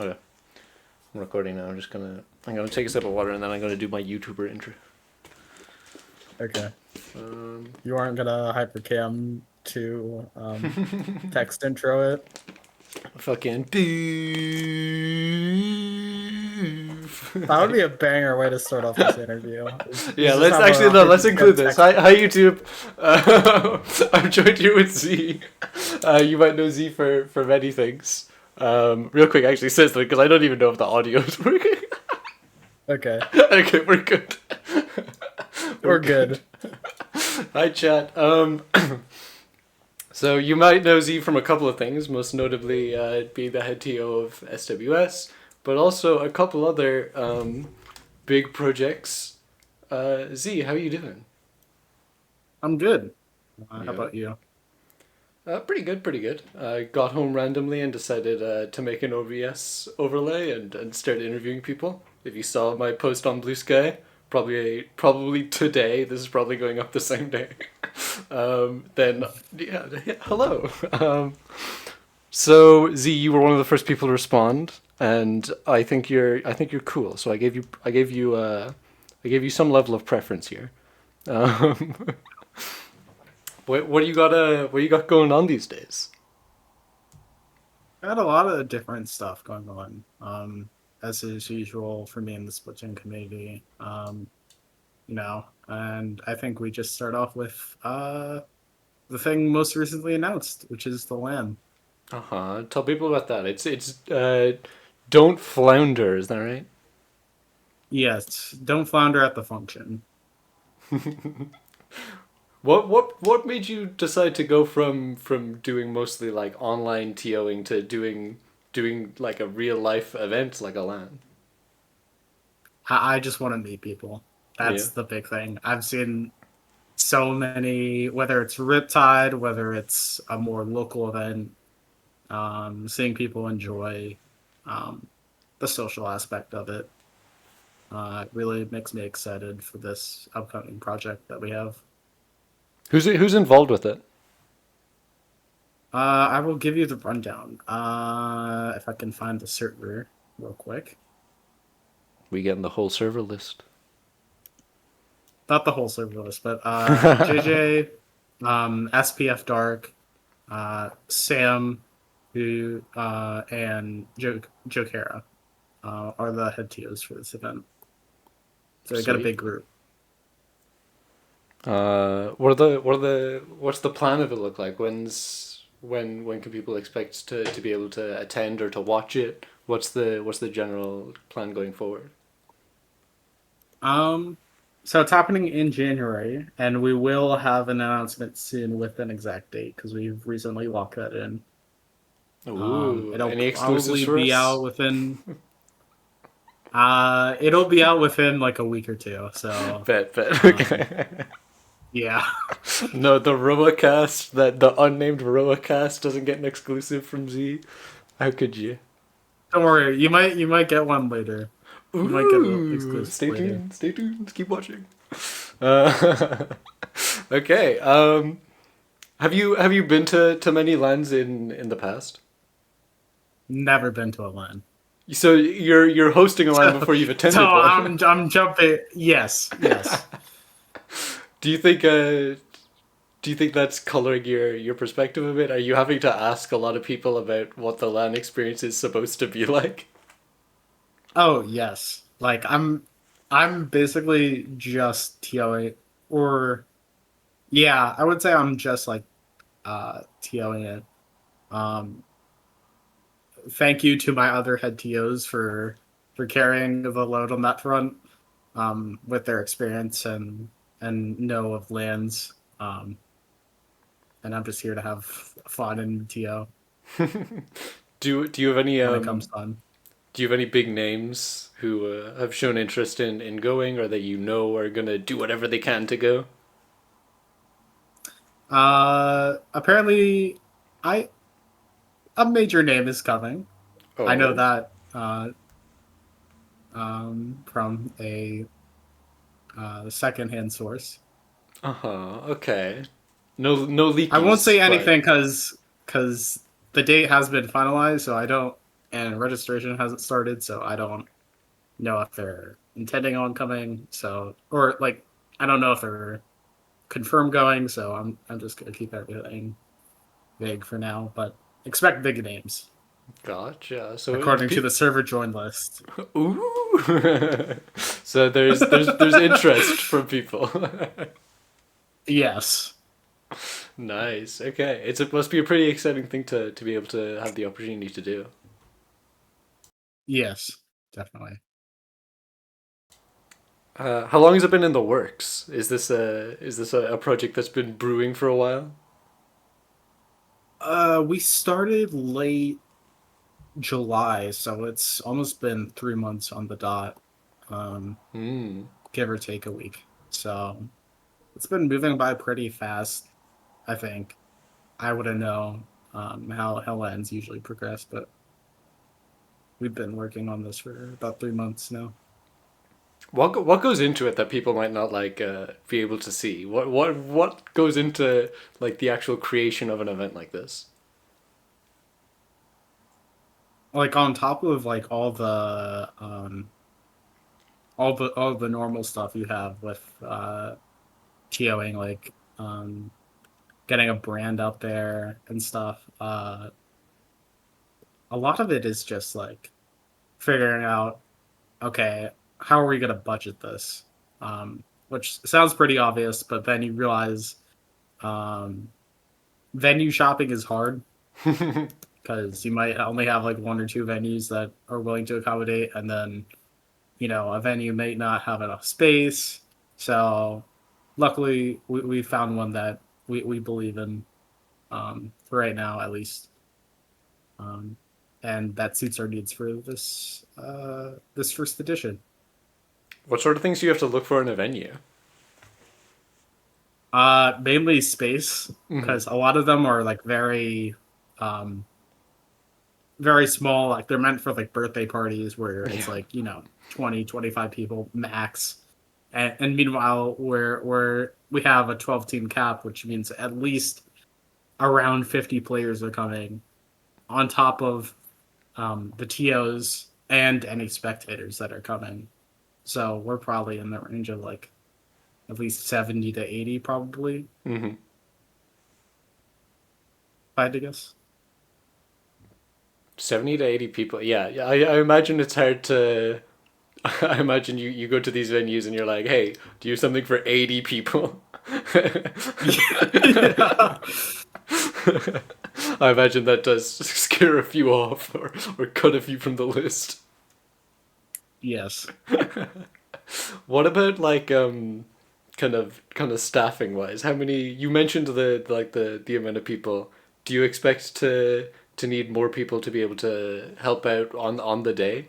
Okay, I'm recording now. I'm gonna take a sip of water and then I'm gonna do my YouTuber intro. Okay. Um, You aren't gonna hypercam to text intro it? fucking beef. That would be a banger way to start off this interview. Yeah, Is just let's have actually a no, let's hypercam include this. text. Hi YouTube. I'm joined here with Z. You might know Z for many things. Real quick, actually, says because I don't even know if the audio is working. Okay. Okay, we're good. We're good. Hi chat. So you might know Z from a couple of things, most notably being the head TO of SWS, but also a couple other big projects. Z, how are you doing? I'm good. How Yeah. about you? Pretty good, pretty good. I got home randomly and decided to make an OBS overlay and start interviewing people. If you saw my post on Blue Sky, probably today. This is probably going up the same day. Then yeah, hello. So Z, you were one of the first people to respond, and I think you're cool. So I gave you some level of preference here. Um, what do you got going on these days? I had a lot of different stuff going on. As is usual for me in the Splatoon community. And I think we just start off with the thing most recently announced, which is the LAN. Uh-huh. Tell people about that. It's don't flounder, is that right? Yes, don't flounder at the function. What made you decide to go from doing mostly like online TOing to doing like a real life event like a LAN? I just want to meet people. Yeah. That's the big thing. I've seen so many, whether it's Riptide, whether it's a more local event, seeing people enjoy um, the social aspect of it. Really makes me excited for this upcoming project that we have. Who's involved with it? I will give you the rundown if I can find the server real quick. We getting the whole server list. Not the whole server list, but JJ, SPF Dark, Sam, who and Joe Kara are the head TOs for this event. So they got a Sweet. big group. What's the plan of it look like? When can people expect to be able to attend or to watch it? What's the general plan going forward? Um, so it's happening in January, and we will have an announcement soon with an exact date because we've recently locked that in. Ooh, It'll any exclusives probably for be us? out within. It'll be out within like a week or two. So, Bet. um, Okay. yeah. No, the Roacast, that the unnamed Roacast doesn't get an exclusive from Z. How could you? Don't worry, you might get one later. You might get an Ooh, exclusive later. stay tuned, keep watching. Uh, okay. Have you been to many lands in the past? Never been to a LAN. So you're hosting a land So, before you've so attended one. I'm jumping. Yes. Do you think do you think that's coloring your perspective a bit? Are you having to ask a lot of people about what the land experience is supposed to be like? Oh yes. Like I'm basically just TOing or yeah, I would say I'm just like TOing it. Um Thank you to my other head TOs for carrying the load on that front with their experience and know of lands. And I'm just here to have fun in TO Do you have any when it comes time. do you have any big names who have shown interest in going or that you know are gonna do whatever they can to go? Apparently I a major name is coming. I know Oh. that from a secondhand source. Uh-huh. Okay. No I won't leakies, say but anything because the date has been finalized, so I don't and registration hasn't started, so I don't know if they're intending on coming. So, or like, I don't know if they're confirmed going. So I'm just gonna keep everything vague for now. But expect big names Gotcha. So, according to the server join list. ooh. So there's interest from people. Yes, Nice. Okay. It must be a pretty exciting thing to be able to have the opportunity to do. yes, definitely. How long has it been in the works? Is this a project that's been brewing for a while? We started late July, so it's almost been 3 months on the dot, um, Hmm. give or take a week. So it's been moving by pretty fast. I think I wouldn't know how lands usually progress, but we've been working on this for about 3 months now. What goes into it that people might not like be able to see? What goes into like the actual creation of an event like this? Like on top of like all the normal stuff you have with TOing, like getting a brand out there and stuff. A lot of it is just like figuring out, okay, how are we going to budget this? Which sounds pretty obvious, but then you realize um, venue shopping is hard because you might only have like one or two venues that are willing to accommodate, and then a venue may not have enough space. So luckily, we found one that we believe in, for right now at least, um, and that suits our needs for this first edition. What sort of things do you have to look for in a venue? Mainly space, Hmm. because a lot of them are like um, very small. Like they're meant for like birthday parties where it's Yeah. like 20, 25 people max. And meanwhile, we have a 12 team cap, which means at least around 50 players are coming on top of the TOs and any spectators that are coming. So we're probably in the range of like at least 70 to 80, probably, if Hmm. I had to guess. 70 to 80 people. Yeah, yeah. I imagine it's hard to. I imagine you go to these venues and you're like, hey, do you have something for 80 people? Yeah. I imagine that does scare a few off or cut a few from the list. Yes. What about like kind of staffing wise? How many you mentioned the amount of people. Do you expect to need more people to be able to help out on the day?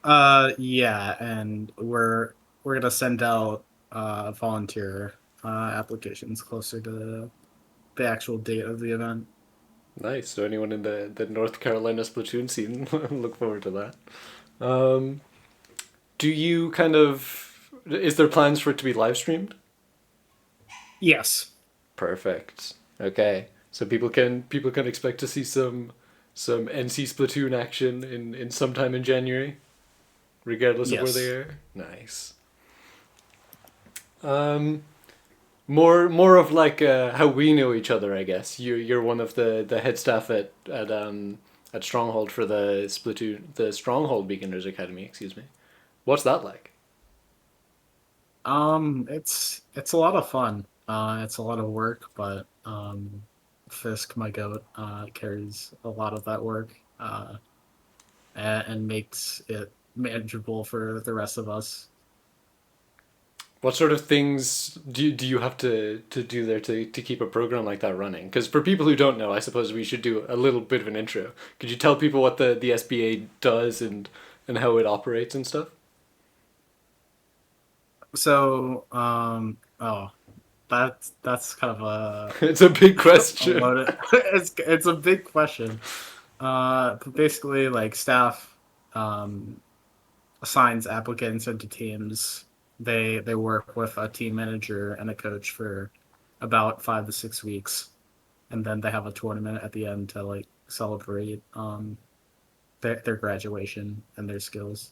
Yeah, and we're gonna send out volunteer applications closer to the actual date of the event. Nice. So anyone in the North Carolina Splatoon scene, look forward to that. Um, do you kind of is there plans for it to be live streamed? Yes. Perfect. Okay. So people can expect to see some NC Splatoon action in sometime in January, regardless of where they Yes. are. Nice. Um, more of like how we know each other, I guess. You're one of the head staff at Stronghold for the Stronghold Beginners Academy. Excuse me. What's that like? It's a lot of fun. It's a lot of work, but Fisk, my goat, carries a lot of that work, and makes it manageable for the rest of us. What sort of things do you have to do there to keep a program like that running? Because for people who don't know, I suppose we should do a little bit of an intro. Could you tell people what the SBA does and how it operates and stuff? So, oh, that's kind of It's a big a question. loaded. It's a big question. But basically, like staff um assigns applicants into teams. They work with a team manager and a coach for about 5 to 6 weeks, and then they have a tournament at the end to like celebrate. their graduation and their skills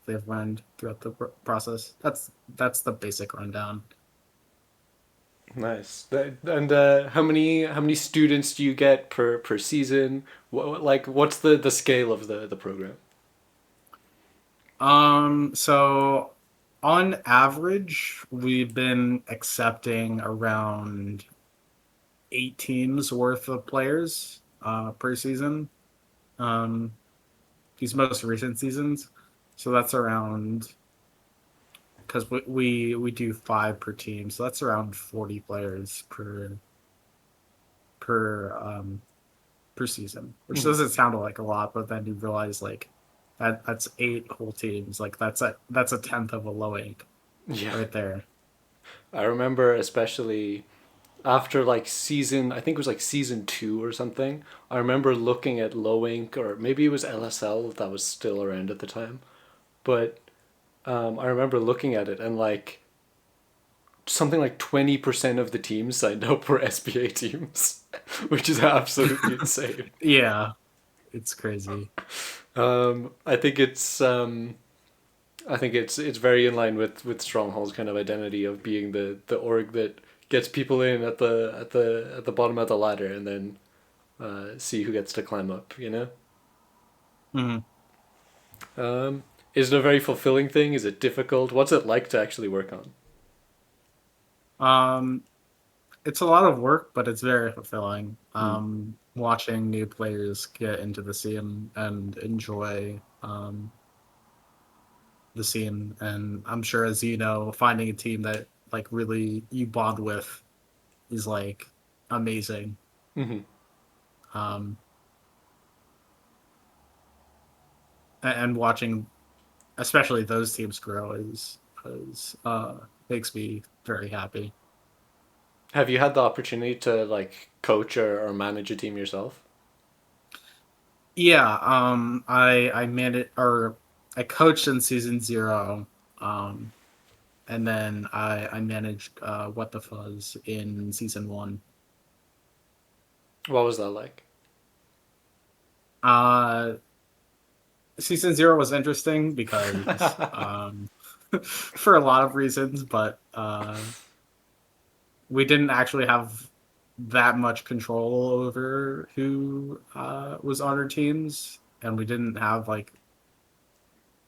they've learned throughout the process. That's the basic rundown. Nice. And how many students do you get per season? What's the scale of the program? So on average, we've been accepting around 8 teams worth of players per season. Um, these most recent seasons, so that's around because we do five per team, so that's around 40 players per per season, which Mhm. doesn't sound like a lot, but then you realize like that's eight whole teams. Like that's a tenth of a low ink Yeah. right there. I remember especially after like season, I think it was like season two or something. I remember looking at Low Ink, or maybe it was LSL that was still around at the time. But I remember looking at it and like something like 20% of the teams signed up were SBA teams, which is absolutely insane. Yeah, it's crazy. I think it's very in line with Stronghold's kind of identity of being the org that gets people in at the bottom of the ladder and then see who gets to climb up. You know, Mhm. is it a very fulfilling thing? Is it difficult? What's it like to actually work on? Um, it's a lot of work, but it's very fulfilling. Hmm. Watching new players get into the scene and enjoy the scene, and I'm sure as you know, finding a team that like really you bond with is like amazing. Hmm. Um, and watching especially those teams grow is makes me very happy. Have you had the opportunity to like coach or manage a team yourself? Yeah, I managed or I coached in season zero, um, and then I managed What the Fuzz in season one. What was that like? Uh, season zero was interesting because for a lot of reasons, but we didn't actually have that much control over who was on our teams, and we didn't have like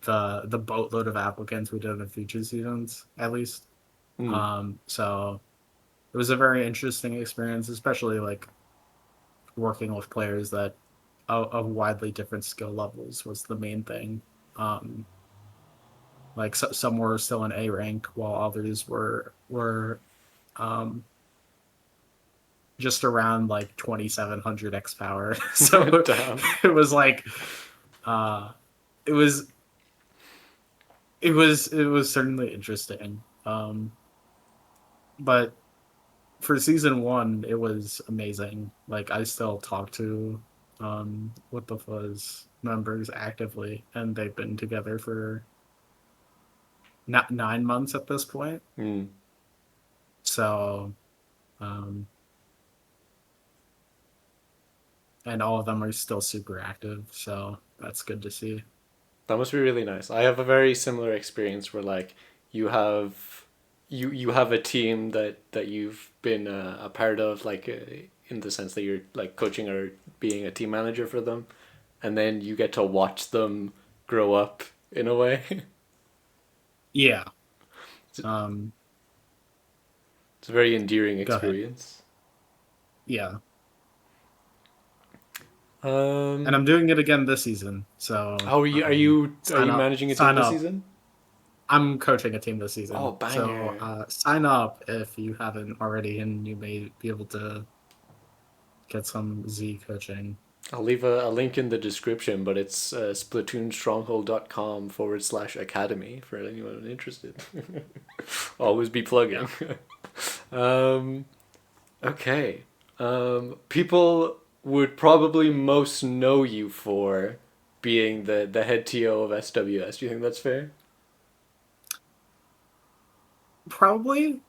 the boatload of applicants we did in the future seasons, at least. Hmm. So it was a very interesting experience, especially like working with players that of widely different skill levels was the main thing. Um, like some were still in A rank, while others were um, just around like 2700 X power. So Damn. it was like uh, it was it was certainly interesting. But for season one, it was amazing. Like I still talk to What the Fuzz members actively, and they've been together for not 9 months at this point. Hmm. So um, and all of them are still super active. So that's good to see. That must be really nice. I have a very similar experience where like you have you have a team that you've been a part of like in the sense that you're like coaching or being a team manager for them, and then you get to watch them grow up in a way. Yeah. it's, Um, it's a very endearing Go ahead. experience. Yeah. And Um, I'm doing it again this season. So how are you? Are you are sign you up. managing a team Sign this up. season? I'm coaching a team this Oh, season. So banger! sign up if you haven't already, and you may be able to get some Z coaching. I'll leave a link in the description, but it's splatoonstronghold.com/academy for anyone interested. Always be Yeah. plugging. um, okay. People would probably most know you for being the head TO of SWS. Do you think that's fair? Probably.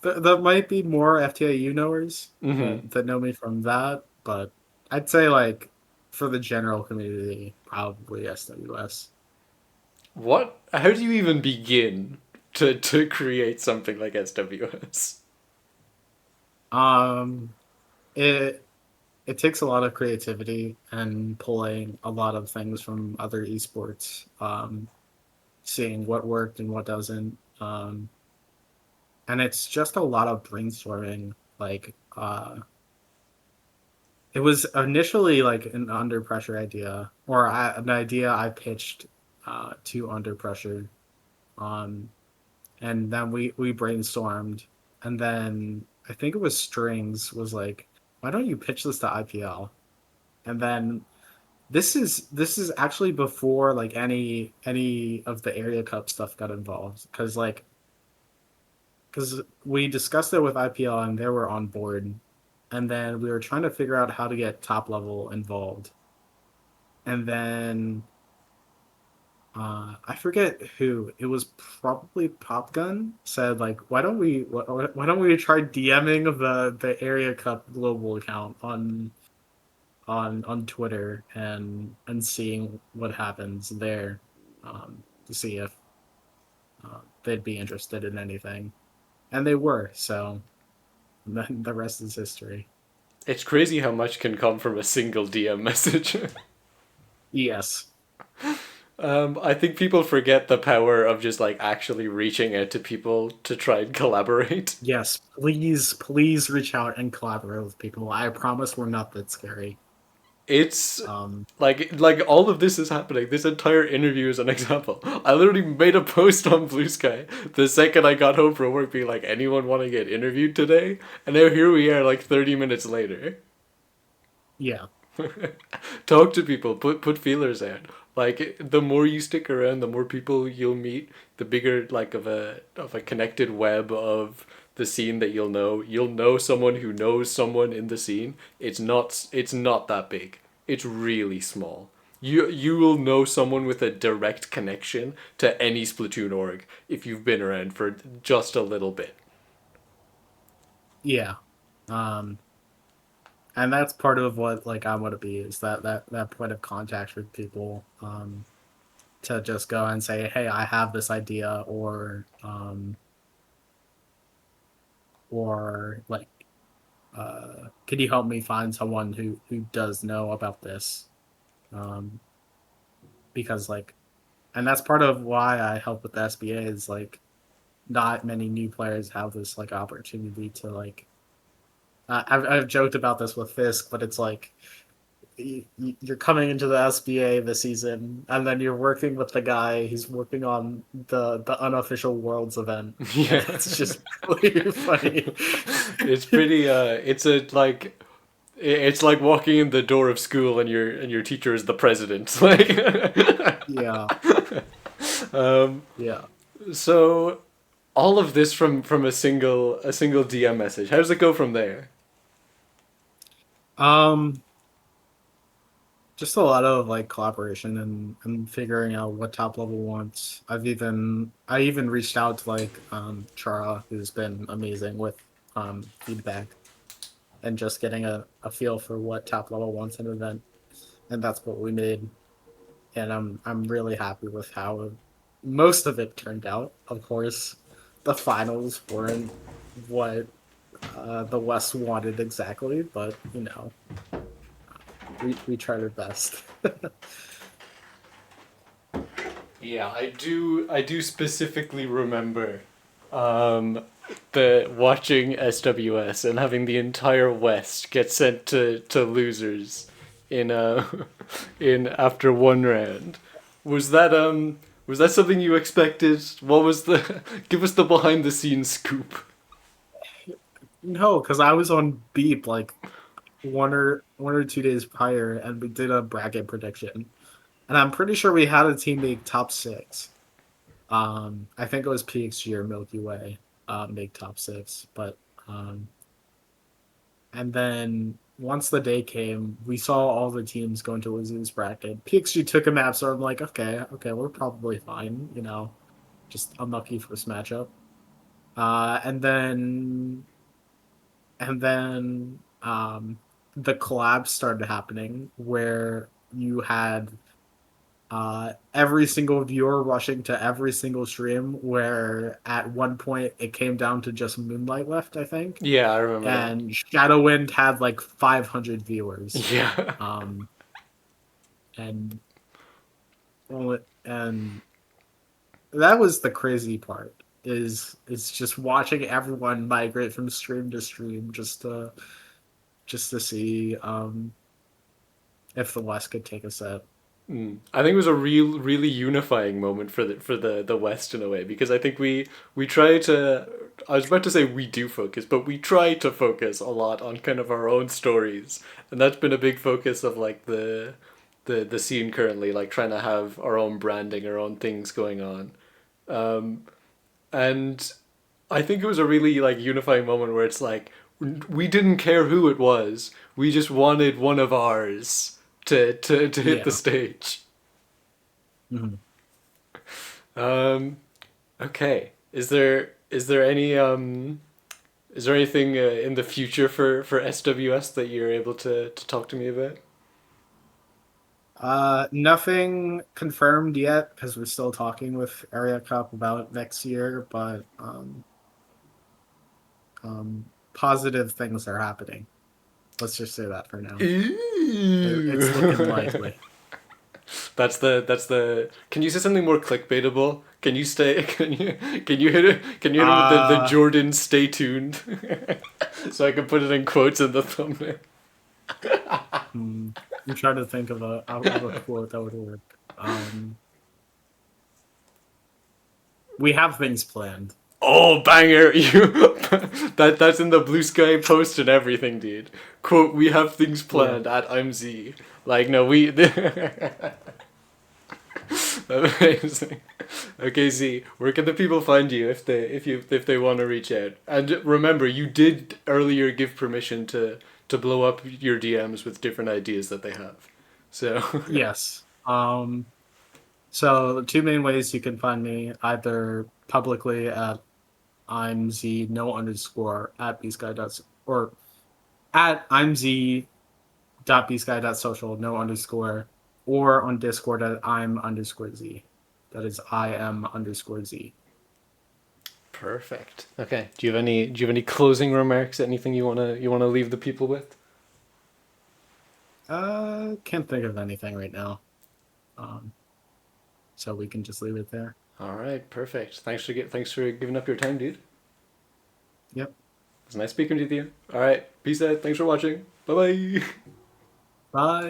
That might be more FTAU knowers Mm-hmm. that know me from that, but I'd say like for the general community, probably SWS. What? How do you even begin to create something like SWS? Um, it it takes a lot of creativity and pulling a lot of things from other esports, seeing what worked and what doesn't. And it's just a lot of brainstorming. Like, it was initially like an under pressure idea, or an idea I pitched to under pressure. Um, and then we brainstormed, and then I think it was Strings was like, "Why don't you pitch this to IPL?" And then this is actually before like any of the area cup stuff got involved, because we discussed it with IPL and they were on board, and then we were trying to figure out how to get top level involved, and then I forget who it was, probably Pop Gun said like, why don't we try DMing the area cup global account on Twitter and seeing what happens there, to see if they'd be interested in anything, and they were. So then the rest is history. It's crazy how much can come from a single DM message. Yes, I think people forget the power of just like actually reaching out to people to try and collaborate. yes. Please reach out and collaborate with people. I promise we're not that scary. It's Um, like all of this is happening. This entire interview is an example. I literally made a post on Blue Sky the second I got home from work, being like, "Anyone want to get interviewed today?" And now here we are, like 30 minutes later. yeah, Talk to people, put feelers out. Like the more you stick around, the more people you'll meet, the bigger like of a connected web of the scene that you'll know. You'll know someone who knows someone in the scene. It's not that big. It's really small. You will know someone with a direct connection to any Splatoon org if you've been around for just a little bit. yeah. Um, and that's part of what like I want to be, is that point of contact with people, to just go and say, hey, I have this idea, or like, could you help me find someone who does know about this, um, because like, and that's part of why I help with the SBA, is like not many new players have this like opportunity to like, I've joked about this with Fisk, but it's like, you're coming into the SBA this season, and then you're working with the guy who's working on the unofficial Worlds event, and Yeah. it's just really funny. It's pretty it's a like it's like walking in the door of school and your teacher is the president. Like Yeah, um yeah. so all of this from a single DM message. How does it go from there? Um, just a lot of like collaboration and figuring out what top level wants. I even reached out to like Chara, who's been amazing with feedback, and just getting a feel for what top level wants in an event, and that's what we made. And I'm really happy with how most of it turned out. Of course, the finals weren't what the West wanted exactly, but we tried our best. Yeah, I do specifically remember um the watching SWS and having the entire West get sent to losers in in after one round. Was that something you expected? What was the give us the behind the scenes scoop? No, because I was on Beep like 1 or 2 days prior, and we did a bracket prediction, and I'm pretty sure we had a team make top six. I think it was PXG or Milky Way make top six, but and then once the day came, we saw all the teams go into losers bracket. PXG took a map, so I'm like, okay, we're probably fine, just unlucky first matchup. Uh, and then and then the collabs started happening where you had every single viewer rushing to every single stream, where at one point it came down to just Moonlight left, I think, Yeah, I remember that. and Shadowwind had like 500 viewers. Yeah. Um, and and that was the crazy part, is just watching everyone migrate from stream to stream just to see if the West could take a set. I think it was a really unifying moment for the West in a way because I think we try to. I was about to say we do focus, but we try to focus a lot on kind of our own stories, and that's been a big focus of like the scene currently, like trying to have our own branding, our own things going on, and I think it was a really like unifying moment where it's like we didn't care who it was, we just wanted one of ours to hit the Yeah. stage. Mhm. Um, okay. Is there anything in the future for SWS that you're able to talk to me about? Nothing confirmed yet because we're still talking with Area Cup about next year, but positive things are happening. Let's just say that for now. It's looking Ooh. likely. That's the. Can you say something more clickbaitable? Can you stay? Can you hit it? Can you hit it with the Uh, Jordan "Stay tuned"? So I can put it in quotes in the thumbnail. hmm, I'm trying to think of a quote that would work. We have things planned. Oh, banger! You that's in the Blue Sky post and everything, dude. Quote: "We have things Yeah. planned at imxi." Like no, we. Amazing. Okay, Z. Where can the people find you if they want to reach out? And remember, you did earlier give permission to blow up your DMs with different ideas that they have. So Yes. So the two main ways you can find me, either publicly at I'm Z no underscore at bsky dot or at I'm Z dot bsky dot social no underscore, or on Discord at I'm underscore Z. That is I am underscore Z. perfect. Okay. Do you have any closing remarks? Anything you wanna leave the people with? Can't think of anything right now. Um, so we can just leave it there. All right. Perfect. Thanks for giving up your time, dude. Yep. It's nice speaking with you. All right. Peace out. Thanks for watching. Bye bye. Bye.